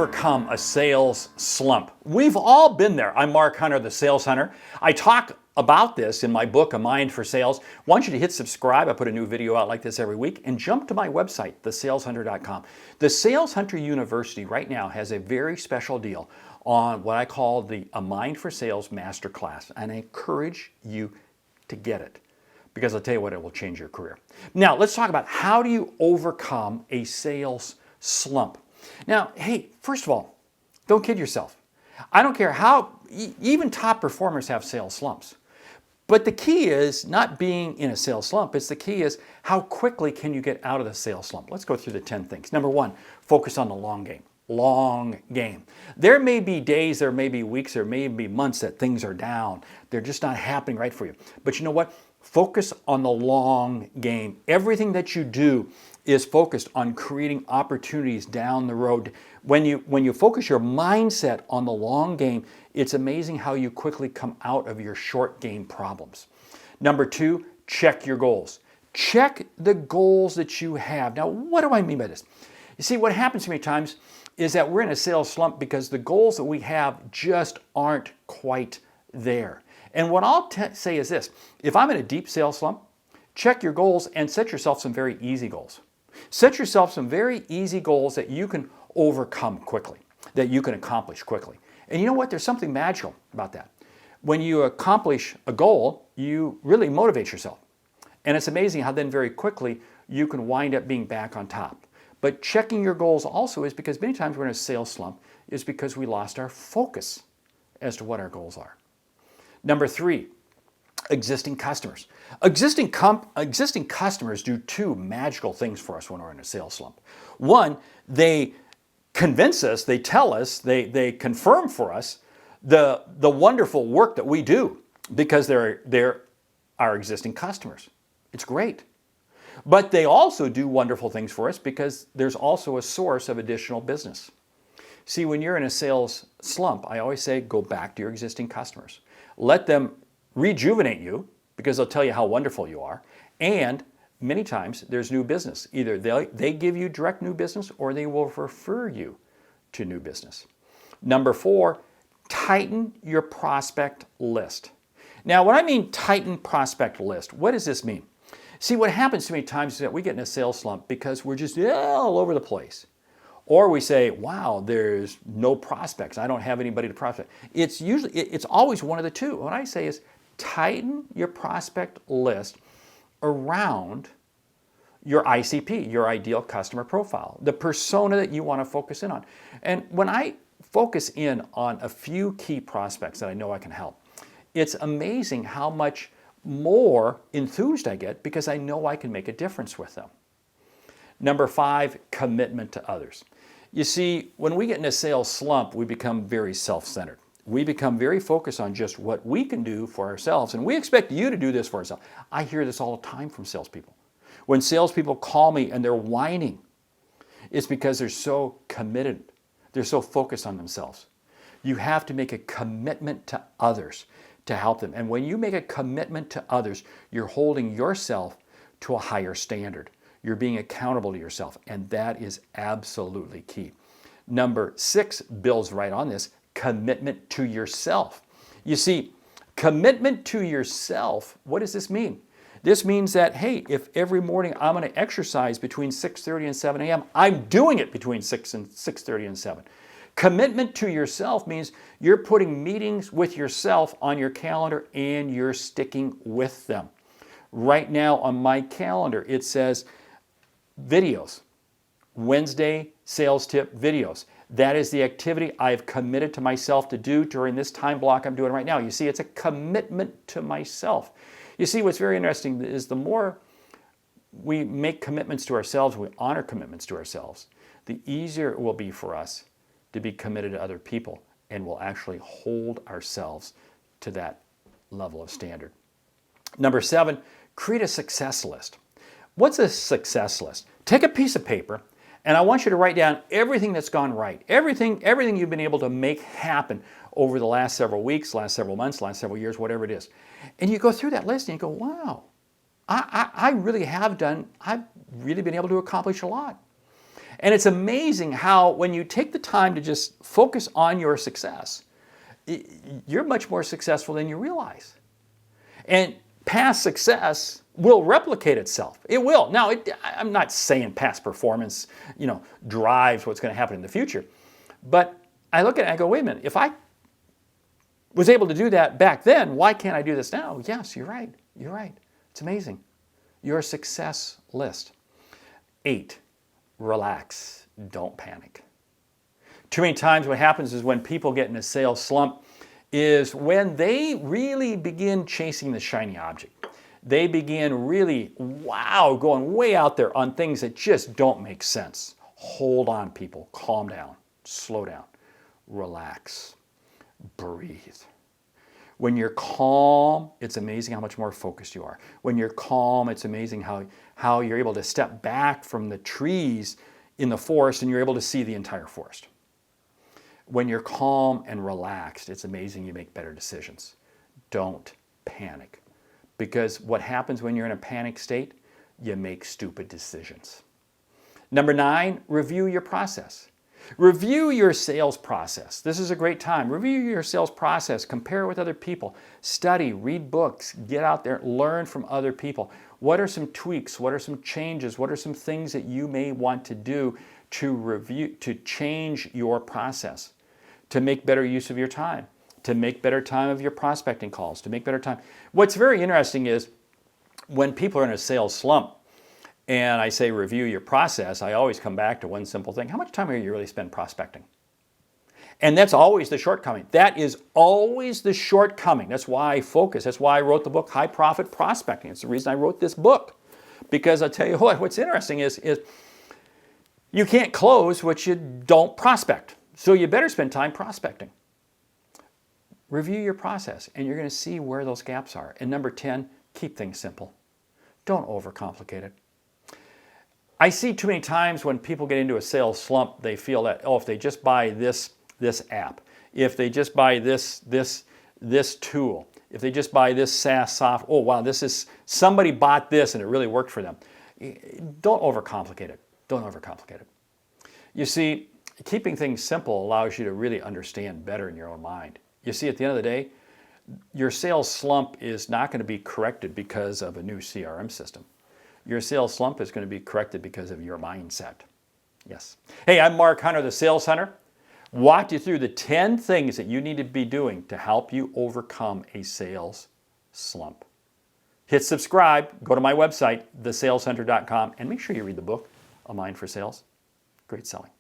overcome a sales slump? We've all been there. I'm Mark Hunter, the Sales Hunter. I talk about this in my book, A Mind for Sales. I want you to hit subscribe. I put a new video out like this every week. And jump to my website, thesaleshunter.com. The Sales Hunter University right now has a very special deal on what I call the A Mind for Sales Masterclass. And I encourage you to get it, because I'll tell you what, it will change your career. Now, let's talk about how do you overcome a sales slump. Now, hey, first of all, don't kid yourself. I don't care how, even top performers have sales slumps. But the key is not being in a sales slump. The key is how quickly can you get out of the sales slump. Let's go through the 10 things. Number one, focus on the long game. Long game. There may be days, there may be weeks, there may be months that things are down. They're just not happening right for you. But you know what? Focus on the long game. Everything that you do is focused on creating opportunities down the road. When you focus your mindset on the long game, it's amazing how you quickly come out of your short game problems. Number two, check your goals. Check the goals that you have. Now, what do I mean by this? You see, what happens many times is that we're in a sales slump because the goals that we have just aren't quite there. And what I'll say is this: if I'm in a deep sales slump, check your goals and set yourself some very easy goals. Set yourself some very easy goals that you can overcome quickly, that you can accomplish quickly. And you know what? There's something magical about that. When you accomplish a goal, you really motivate yourself. And it's amazing how then very quickly you can wind up being back on top. But checking your goals also is because many times we're in a sales slump is because we lost our focus as to what our goals are. Number three, existing customers. Existing customers do two magical things for us when we're in a sales slump. One, they convince us, they tell us, they confirm for us the wonderful work that we do because they're our existing customers. It's great. But they also do wonderful things for us because there's also a source of additional business. See, when you're in a sales slump, I always say go back to your existing customers. Let them rejuvenate you because they'll tell you how wonderful you are. And many times there's new business. Either they give you direct new business or they will refer you to new business. Number four, tighten your prospect list. Now, when I mean tighten prospect list, what does this mean? See, what happens too many times is that we get in a sales slump because we're just all over the place. Or we say, wow, there's no prospects. I don't have anybody to prospect. It's always one of the two. What I say is tighten your prospect list around your ICP, your ideal customer profile, the persona that you want to focus in on. And when I focus in on a few key prospects that I know I can help, it's amazing how much more enthused I get because I know I can make a difference with them. Number five, commitment to others. You see, when we get in a sales slump, we become very self-centered. We become very focused on just what we can do for ourselves, and we expect you to do this for ourselves. I hear this all the time from salespeople. When salespeople call me and they're whining, it's because they're so committed. They're so focused on themselves. You have to make a commitment to others to help them. And when you make a commitment to others, you're holding yourself to a higher standard. You're being accountable to yourself, and that is absolutely key. Number six builds right on this, commitment to yourself. You see, commitment to yourself, what does this mean? This means that, hey, if every morning I'm going to exercise between 6:30 and 7 a.m., I'm doing it between 6:30 and 7. Commitment to yourself means you're putting meetings with yourself on your calendar and you're sticking with them. Right now on my calendar, it says videos, Wednesday sales tip videos. That is the activity I've committed to myself to do during this time block I'm doing right now. You see, it's a commitment to myself. You see, what's very interesting is the more we make commitments to ourselves, we honor commitments to ourselves, the easier it will be for us to be committed to other people, and we'll actually hold ourselves to that level of standard. Number seven, create a success list. What's a success list? Take a piece of paper, and I want you to write down everything that's gone right, everything you've been able to make happen over the last several weeks, last several months, last several years, whatever it is. And you go through that list and you go, wow, I've really been able to accomplish a lot. And it's amazing how when you take the time to just focus on your success, you're much more successful than you realize. And past success will replicate itself. It will. Now, I'm not saying past performance, drives what's going to happen in the future. But I look at it and I go, wait a minute, if I was able to do that back then, why can't I do this now? Yes, you're right. You're right. It's amazing. Your success list. 8, relax. Don't panic. Too many times what happens is when people get in a sales slump is when they really begin chasing the shiny object. They begin really, going way out there on things that just don't make sense. Hold on, people. Calm down. Slow down. Relax. Breathe. When you're calm, it's amazing how much more focused you are. When you're calm, it's amazing how you're able to step back from the trees in the forest and you're able to see the entire forest. When you're calm and relaxed, it's amazing you make better decisions. Don't panic. Because what happens when you're in a panic state? You make stupid decisions. Number 9, review your process. Review your sales process. This is a great time. Review your sales process. Compare it with other people. Study, read books, get out there, learn from other people. What are some tweaks? What are some changes? What are some things that you may want to do to change your process, to make better use of your time, to make better time of your prospecting calls, to make better time. What's very interesting is when people are in a sales slump, and I say review your process, I always come back to one simple thing. How much time are you really spend prospecting? And that's always the shortcoming. That is always the shortcoming. That's why I focus. That's why I wrote the book, High Profit Prospecting. It's the reason I wrote this book. Because I'll tell you what's interesting is you can't close what you don't prospect. So you better spend time prospecting. Review your process, and you're going to see where those gaps are. And number 10, keep things simple. Don't overcomplicate it. I see too many times when people get into a sales slump, they feel that, if they just buy this app, if they just buy this tool, if they just buy this SaaS software, somebody bought this and it really worked for them. Don't overcomplicate it. Don't overcomplicate it. You see, keeping things simple allows you to really understand better in your own mind. You see, at the end of the day, your sales slump is not going to be corrected because of a new CRM system. Your sales slump is going to be corrected because of your mindset. Yes. Hey, I'm Mark Hunter, the Sales Hunter. Walked you through the 10 things that you need to be doing to help you overcome a sales slump. Hit subscribe, go to my website, thesaleshunter.com, and make sure you read the book, A Mind for Sales. Great selling.